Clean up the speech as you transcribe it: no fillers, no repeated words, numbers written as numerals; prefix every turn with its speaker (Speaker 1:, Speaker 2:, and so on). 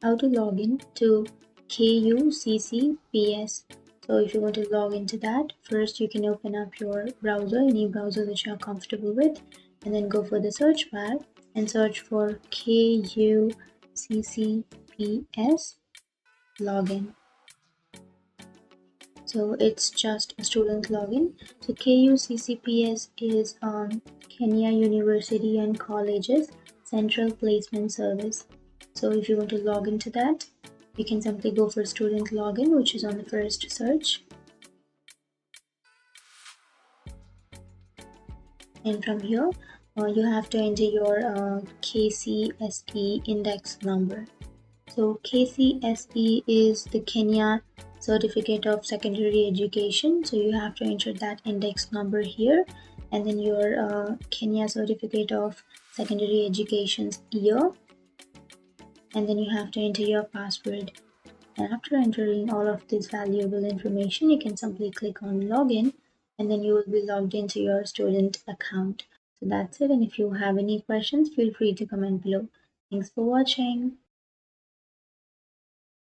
Speaker 1: how to log in to Kuccps. So if you want to log into that, first you can open up your browser, any browser that you are comfortable with, and then go for the search bar and search for Kuccps login. So it's just a student login. So Kuccps is Kenya University and Colleges Central Placement Service. So if you want to log into that, you can simply go for student login, which is on the first search. And from here, you have to enter your KCSE index number. So KCSE is the Kenya Certificate of Secondary Education. So you have to enter that index number here, and then your Kenya Certificate of Secondary Education's year, and then you have to enter your password. And after entering all of this valuable information, you can simply click on login, and then you will be logged into your student account. So that's it. And if you have any questions, feel free to comment below. Thanks for watching.